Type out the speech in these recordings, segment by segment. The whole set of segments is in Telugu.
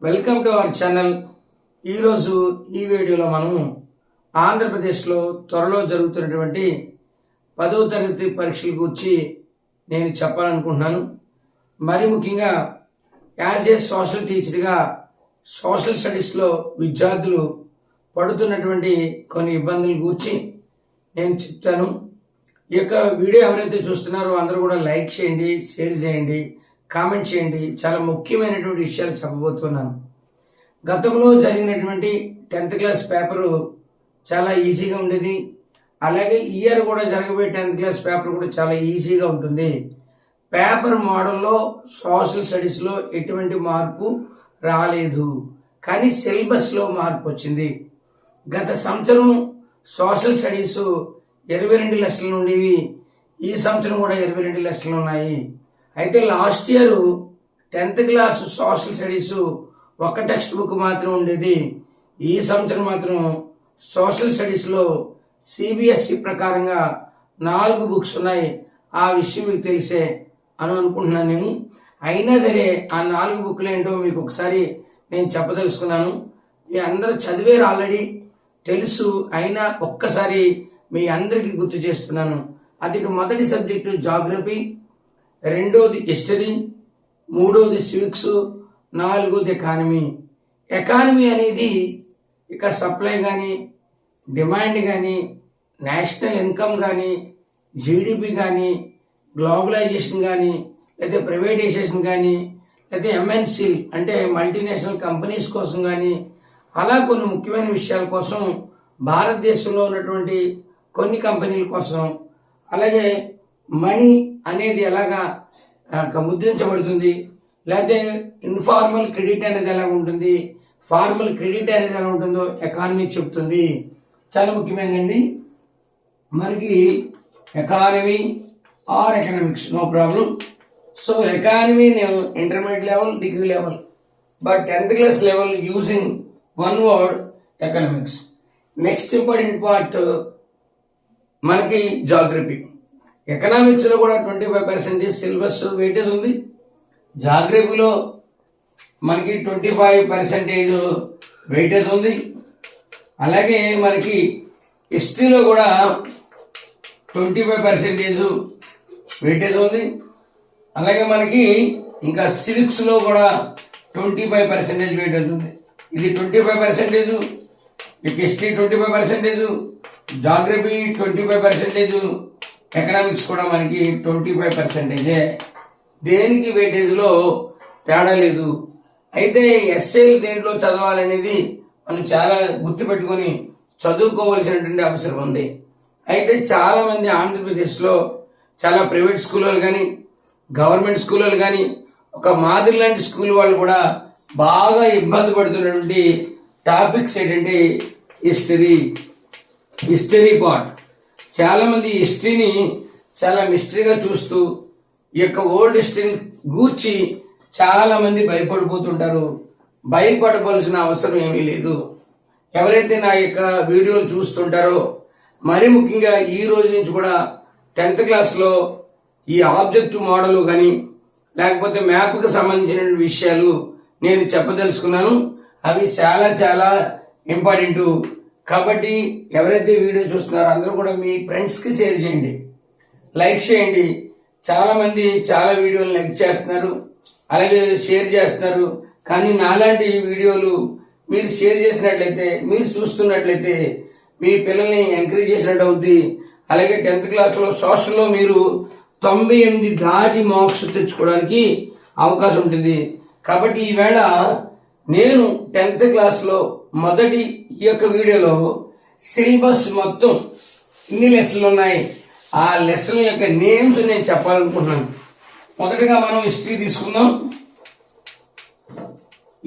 Welcome to our channel. ఈరోజు ఈ వీడియోలో మనము ఆంధ్రప్రదేశ్లో త్వరలో జరుగుతున్నటువంటి 10వ తరగతి పరీక్షల గురించి నేను చెప్పాలనుకుంటున్నాను. మరి ముఖ్యంగా యాజ్ ఏ సోషల్ టీచర్గా సోషల్ స్టడీస్లో విద్యార్థులు పడుతున్నటువంటి కొన్ని ఇబ్బందుల గురించి నేను చెప్తాను. ఈ యొక్క వీడియో ఎవరైతే చూస్తున్నారో అందరూ కూడా లైక్ చేయండి, షేర్ చేయండి, కామెంట్ చేయండి. చాలా ముఖ్యమైనటువంటి విషయాలు చెప్పబోతున్నాను. గతంలో జరిగినటువంటి 10th క్లాస్ పేపరు చాలా ఈజీగా ఉండేది. అలాగే ఇయర్ కూడా జరగబోయే 10th క్లాస్ పేపర్ కూడా చాలా ఈజీగా ఉంటుంది. పేపర్ మోడల్లో సోషల్ స్టడీస్లో ఎటువంటి మార్పు రాలేదు, కానీ సిలబస్లో మార్పు వచ్చింది. గత సంవత్సరం సోషల్ స్టడీస్ 22 లెసన్లు ఉండేవి. ఈ సంవత్సరం కూడా 22 లెసన్లు ఉన్నాయి. అయితే last year 10th class social studies ఒక టెక్స్ట్ బుక్ మాత్రం ఉండేది. ఈ సంవత్సరం మాత్రం సోషల్ స్టడీస్లో సిబిఎస్ఈ ప్రకారంగా 4 బుక్స్ ఉన్నాయి. ఆ విషయం మీకు తెలిసే అని అనుకుంటున్నాను నేను. అయినా సరే ఆ 4 బుక్లు ఏంటో మీకు ఒకసారి నేను చెప్పదలుచుకున్నాను. మీ అందరూ చదివేరు, ఆల్రెడీ తెలుసు. అయినా ఒక్కసారి మీ అందరికీ గుర్తు చేస్తున్నాను. అది మొదటి సబ్జెక్టు జాగ్రఫీ, రెండోది హిస్టరీ, మూడోది సివిక్స్, నాలుగోది ఎకానమీ. ఎకానమీ అనేది ఇక సప్లై కానీ, డిమాండ్ కానీ, నేషనల్ ఇన్కమ్ కానీ, జీడిపి కానీ, గ్లోబలైజేషన్ కానీ, లేదా ప్రైవేటైజేషన్ కానీ, లేదా ఎంఎన్సి అంటే మల్టీనేషనల్ కంపెనీస్ కోసం కానీ, అలా కొన్ని ముఖ్యమైన విషయాల కోసం, భారతదేశంలో ఉన్నటువంటి కొన్ని కంపెనీల కోసం, అలాగే మనీ అనేది ఎలాగా ముద్రించబడుతుంది, లేకపోతే ఇన్ఫార్మల్ క్రెడిట్ అనేది ఎలా ఉంటుంది, ఫార్మల్ క్రెడిట్ అనేది ఎలా ఉంటుందో ఎకానమీ చెప్తుంది. చాలా ముఖ్యమైనదండి మనకి economy or economics, no problem. So economy నేను intermediate level, degree level, but 10th class level using one word economics. Next important part మనకి జాగ్రఫీ. ఎకనామిక్స్ లో కూడా 25% సిలబస్ వెయిటేజ్ ఉంది. జాగ్రఫీలో మనకి 25% వెయిటేజ్ ఉంది. అలాగే మనకి హిస్టరీలో కూడా 25% వెయిటేజ్ ఉంది. అలాగే మనకి ఇంకా సివిక్స్ లో కూడా 25% వెయిటేజ్ ఉంది. ఇది 25%, ఇక హిస్టరీ 25%, జాగ్రఫీ 25%, ఎకనామిక్స్ కూడా మనకి 25%. దేనికి వెయిటేజ్లో తేడా లేదు. అయితే ఎస్ఏలు దేంట్లో చదవాలనేది మనం చాలా గుర్తుపెట్టుకొని చదువుకోవలసినటువంటి అవసరం ఉంది. అయితే చాలా మంది ఆంధ్రప్రదేశ్లో చాలా ప్రైవేట్ స్కూళ్ళు కానీ, గవర్నమెంట్ స్కూళ్ళు కానీ, ఒక మాదిరి లాంటి స్కూల్ వాళ్ళు కూడా బాగా ఇబ్బంది పడుతున్నటువంటి టాపిక్స్ ఏంటంటే హిస్టరీ పార్ట్. చాలా మంది హిస్టరీని చాలా మిస్టరీగా చూస్తూ ఈ యొక్క ఓల్డ్ హిస్టరీని గూర్చి చాలా మంది భయపడిపోతుంటారు. భయపడవలసిన అవసరం ఏమీ లేదు. ఎవరైతే నా యొక్క వీడియోలు చూస్తుంటారో, మరి ముఖ్యంగా ఈ రోజు నుంచి కూడా 10th క్లాస్లో ఈ ఆబ్జెక్ట్ మోడల్ కానీ, లేకపోతే మ్యాప్కి సంబంధించిన విషయాలు నేను చెప్పదలుచుకున్నాను. అవి చాలా చాలా ఇంపార్టెంట్. కాబట్టి ఎవరైతే వీడియో చూస్తున్నారో అందరూ కూడా మీ ఫ్రెండ్స్కి షేర్ చేయండి, లైక్ చేయండి. చాలా మంది చాలా వీడియోలు లైక్ చేస్తున్నారు, అలాగే షేర్ చేస్తున్నారు. కానీ నాలాంటి వీడియోలు మీరు షేర్ చేసినట్లయితే, మీరు చూస్తున్నట్లయితే మీ పిల్లల్ని ఎంకరేజ్ చేసినట్టు అవుద్ది. అలాగే 10th క్లాస్లో సోషల్లో మీరు 98 దాటి మార్క్స్ తెచ్చుకోవడానికి అవకాశం ఉంటుంది. కాబట్టి ఈవేళ నేను 10th క్లాస్లో మొదటి ఈ యొక్క వీడియోలో సిలబస్ మొత్తం ఇన్ని లెసన్లు ఉన్నాయి, ఆ లెసన్ యొక్క నేమ్స్ నేను చెప్పాలనుకుంటున్నాను. మొదటగా మనం హిస్టరీ తీసుకుందాం.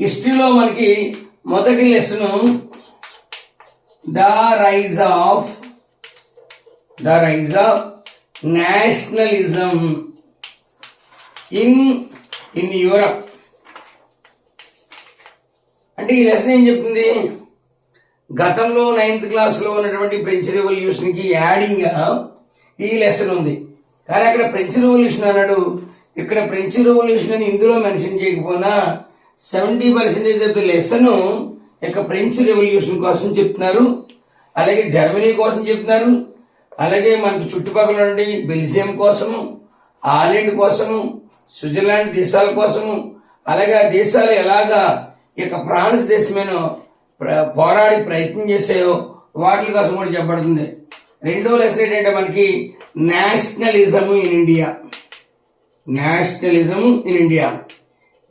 హిస్టరీలో మనకి మొదటి lesson the rise of nationalism in Europe. అంటే ఈ లెసన్ ఏం చెప్తుంది? గతంలో 9th క్లాస్లో ఉన్నటువంటి ఫ్రెంచ్ రెవల్యూషన్ కి యాడింగ్ ఈ లెసన్ ఉంది. కానీ అక్కడ ఫ్రెంచ్ రెవల్యూషన్ అన్నాడు, ఇక్కడ ఫ్రెంచ్ రెవల్యూషన్ అని ఇందులో మెన్షన్ చేయకపోయినా 70% ఆఫ్ ది లెసన్ ఇక ఫ్రెంచ్ రెవల్యూషన్ కోసం చెప్తున్నారు, అలాగే జర్మనీ కోసం చెప్తున్నారు, అలాగే మనకు చుట్టుపక్కల నుండి బెల్జియం కోసము, ఆర్లాండ్ కోసము, స్విట్జర్లాండ్ దేశాల కోసము, అలాగే ఆ దేశాలు ఎలాగా ఇక ఫ్రాన్స్ దేశమేనో పోరాడి ప్రయత్నం చేసాయో వాటి కోసం కూడా చెప్పబడుతుంది. రెండో లెసన్ ఏంటంటే మనకి nationalism in India. Nationalism in India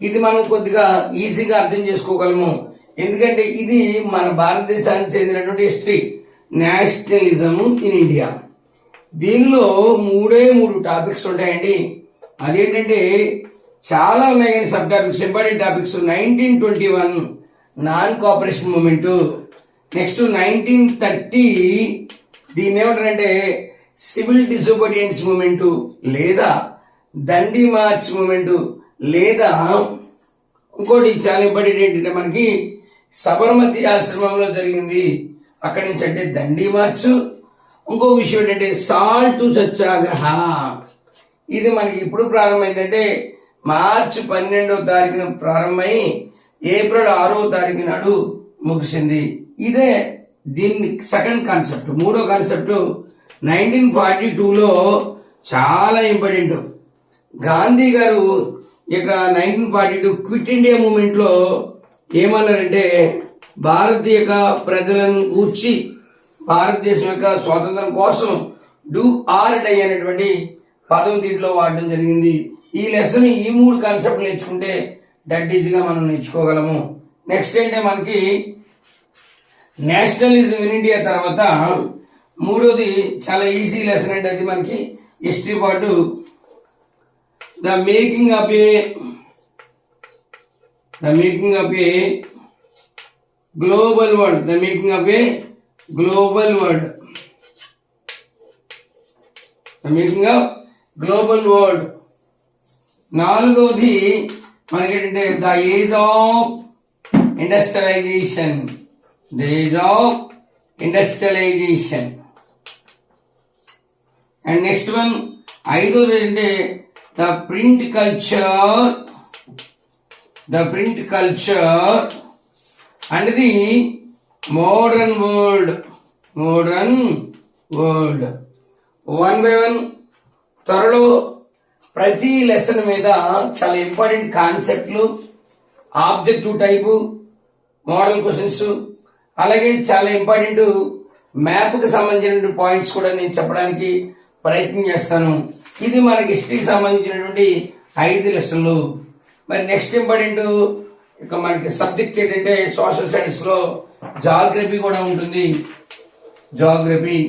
ఇది మనం కొద్దిగా ఈజీగా అర్థం చేసుకోగలము, ఎందుకంటే ఇది మన భారతదేశానికి చెందినటువంటి హిస్టరీ. నేషనలిజం ఇన్ ఇండియా దీనిలో 3 టాపిక్స్ ఉంటాయండి. అదేంటంటే చాలా ఉన్నాయి కానీ sub topics, important topics. 1921 non cooperation moment, next 1930 దీన్ని ఏమంటారంటే సివిల్ డిసోబీడియన్స్ మూమెంట్, లేదా దండి మార్చ్ మూమెంట్, లేదా ఇంకోటి చాలా ఇంపార్టెంట్ ఏంటంటే మనకి సబర్మతి ఆశ్రమంలో జరిగింది, అక్కడి నుంచి అంటే దండి మార్చ్. ఇంకో విషయం ఏంటంటే సాల్ట్ సత్యాగ్రహ. ఇది మనకి ఇప్పుడు ప్రారంభమైందంటే మార్చి 12వ తారీఖున ప్రారంభమై ఏప్రిల్ 6వ తారీఖు నాడు ముగిసింది. ఇదే దీన్ని సెకండ్ కాన్సెప్ట్. మూడో కాన్సెప్ట్ 1942లో చాలా ఇంపార్టెంట్. గాంధీ గారు ఇక 1942 క్విట్ ఇండియా మూమెంట్ లో ఏమన్నారంటే భారతీయ ప్రజలను గూర్చి భారతదేశం యొక్క స్వాతంత్రం కోసం డూ ఆర్ డై అనేటువంటి పదం దీంట్లో వాడడం జరిగింది. ఈ లెసన్ ఈ 3 కాన్సెప్ట్లు నేర్చుకుంటే డట్ ఈజీగా మనం నేర్చుకోగలము. నెక్స్ట్ ఏంటంటే మనకి నేషనలిజం ఇన్ ఇండియా తర్వాత మూడోది చాలా ఈజీ లెసన్ అంటే అది మనకి హిస్టరీ పాటు the making of a global world. The making of a global world. The making of global world. నాలుగవది మనకి ఏంటంటే the age of industrialization. The age of industrialization. And next one ఐదోది ఏంటంటే the print culture. The print culture and the modern world. Modern world. 1 by 1 త్వరలో ప్రతి లెసన్ మీద చాలా ఇంపార్టెంట్ కాన్సెప్ట్లు, ఆబ్జెక్టివ్ టైపు, మోడల్ క్వశ్చన్స్, అలాగే చాలా ఇంపార్టెంట్ మ్యాప్ కి సంబంధించిన పాయింట్స్ కూడా నేను చెప్పడానికి ప్రయత్నం చేస్తాను. ఇది మనకి హిస్టరీకి సంబంధించినటువంటి 5 లెసన్లు. మరి నెక్స్ట్ ఇంపార్టెంట్ ఇక మనకి సబ్జెక్ట్ ఏంటంటే సోషల్ స్టడీస్ లో జాగ్రఫీ కూడా ఉంటుంది. జాగ్రఫీ.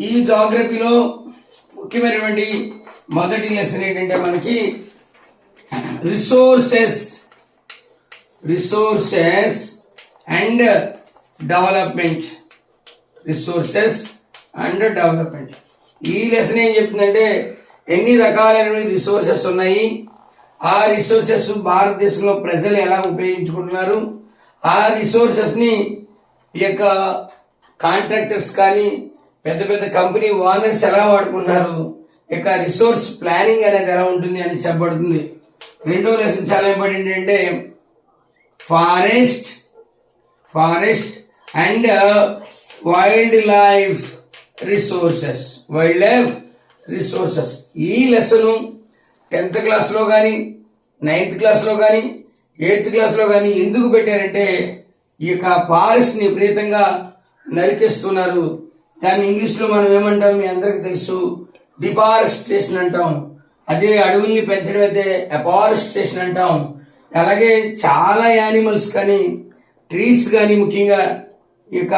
ఈ జాగ్రఫీలో ముఖ్యమైనటువంటి మొదటి లెసన్ ఏంటంటే మనకి resources and development. Resources and development. ఈ లెసన్ ఏం చెప్తుందంటే ఎన్ని రకాలైన రిసోర్సెస్ ఉన్నాయి, ఆ రిసోర్సెస్ భారతదేశంలో ప్రజలు ఎలా ఉపయోగించుకుంటున్నారు, ఆ రిసోర్సెస్ ని ఈ యొక్క కాంట్రాక్టర్స్ కానీ పెద్ద పెద్ద కంపెనీ ఓనర్స్ ఎలా వాడుకుంటున్నారు, ఇక రిసోర్స్ ప్లానింగ్ అనేది ఎలా ఉంటుంది అని చెప్పబడుతుంది. రెండో లెసన్ చాలా ఇంపార్టెంట్ అంటే forest and wild life resources. ఈ లెసన్ 10th క్లాస్లో కానీ 9th క్లాస్లో కానీ 8th క్లాస్లో కానీ ఎందుకు పెట్టారంటే ఈ యొక్క ఫారెస్ట్ ని విపరీతంగా నరికేస్తున్నారు. దాన్ని ఇంగ్లీష్ లో మనం ఏమంటాం మీ అందరికి తెలుసు, డిఫారెస్టేషన్ అంటాం. అదే అడవుల్ని పెంచడం అయితే అఫారెస్టేషన్ అంటాం. అలాగే చాలా యానిమల్స్ కానీ ట్రీస్ కానీ ముఖ్యంగా ఇక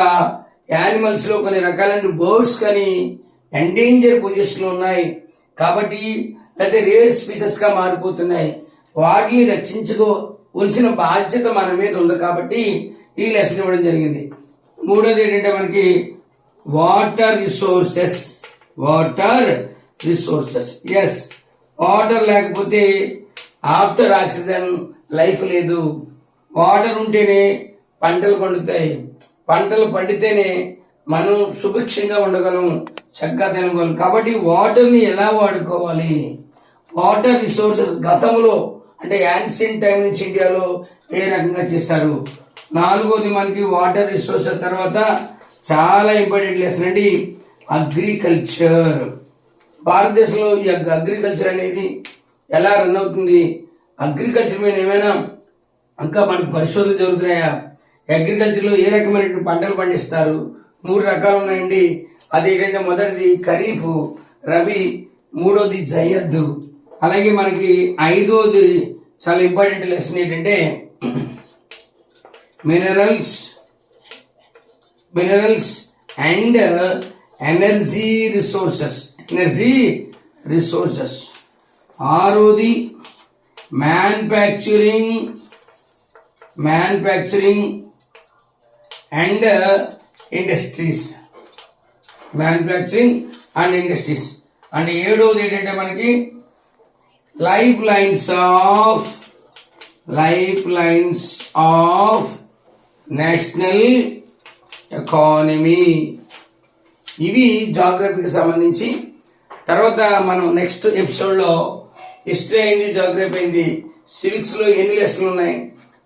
యానిమల్స్ లో కొన్ని రకాలైన బర్డ్స్ కానీ ఎండేంజర్ పొజిషన్ లో ఉన్నాయి కాబట్టి అయితే రేర్ స్పీసెస్ గా మారిపోతున్నాయి. వాటిని రక్షించుకోవలసిన బాధ్యత మన మీద ఉంది కాబట్టి ఈ లెసన్ ఇవ్వడం జరిగింది. మూడోది ఏంటంటే మనకి వాటర్ రిసోర్సెస్. ఎస్, వాటర్ లేకపోతే ఆఫ్టర్ ఆక్సిజన్ లైఫ్ లేదు. వాటర్ ఉంటేనే పంటలు పండుతాయి, పంటలు పండితేనే మనం సుభిక్షంగా ఉండగలం, చక్కగా తినగలం. కాబట్టి వాటర్ ని ఎలా వాడుకోవాలి, వాటర్ రిసోర్సెస్ గతంలో అంటే యాన్షియంట్ టైం నుంచి ఇండియాలో ఏ రకంగా చేశారు. 4వది మనకి వాటర్ రిసోర్సెస్ తర్వాత చాలా ఇంపార్టెంట్ లెసన్ అండి అగ్రికల్చర్. భారతదేశంలో ఈ అగ్రికల్చర్ అనేది ఎలా రన్ అవుతుంది, అగ్రికల్చర్ మీద ఏమైనా ఇంకా మనకు పరిశోధన జరుగుతున్నాయా, అగ్రికల్చర్లో ఏ రకమైనటువంటి పంటలు పండిస్తారు. 3 రకాలు ఉన్నాయండి. అదేంటంటే మొదటిది ఖరీఫ్, రబీ, 3వది జయద్. అలాగే మనకి 5వది చాలా ఇంపార్టెంట్ లెసన్ ఏంటంటే మినరల్స్ అండ్ ఎనర్జీ రిసోర్సెస్. 6వది మ్యానుఫ్యాక్చరింగ్ అండ్ ఇండస్ట్రీస్. అండ్ 7వది ఏంటంటే మనకి lifelines of national economy. ఇవి జాగ్రఫీకి సంబంధించి. తర్వాత మనం నెక్స్ట్ ఎపిసోడ్లో హిస్టరీ అయింది, జాగ్రఫీ అయింది, సివిక్స్లో ఎన్ని లెసన్లు ఉన్నాయి,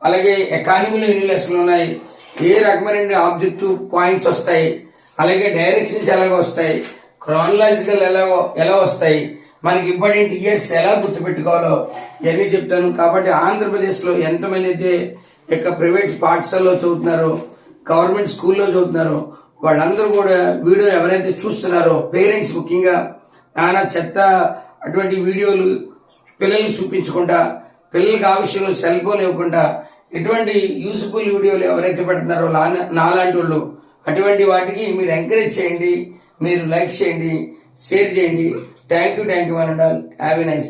అలాగే ఎకానమీలో ఎన్ని లెసన్లు ఉన్నాయి, ఏ రకమైన ఆబ్జెక్టివ్ పాయింట్స్ వస్తాయి, అలాగే డైరెక్షన్స్ ఎలాగ వస్తాయి, క్రానలాజికల్ ఎలా వస్తాయి, మనకి ఇంపార్టెంట్ ఇయర్స్ ఎలా గుర్తుపెట్టుకోవాలో ఇవన్నీ చెప్తాను. కాబట్టి ఆంధ్రప్రదేశ్లో ఎంతమంది అయితే ప్రైవేట్ పాఠశాలలో చదువుతున్నారో, గవర్నమెంట్ స్కూల్లో చదువుతున్నారో వాళ్ళందరూ కూడా వీడియో ఎవరైతే చూస్తున్నారో పేరెంట్స్ ముఖ్యంగా నానా చెత్త అటువంటి వీడియోలు పిల్లల్ని చూపించకుండా, పిల్లలకి ఆ విషయంలో సెల్ ఫోన్ ఇవ్వకుండా ఎటువంటి యూస్ఫుల్ వీడియోలు ఎవరైతే పెడుతున్నారో నాలాంటి వాళ్ళు అటువంటి వాటికి మీరు ఎంకరేజ్ చేయండి, మీరు లైక్ చేయండి, షేర్ చేయండి. Thank you one and all. Have a nice day.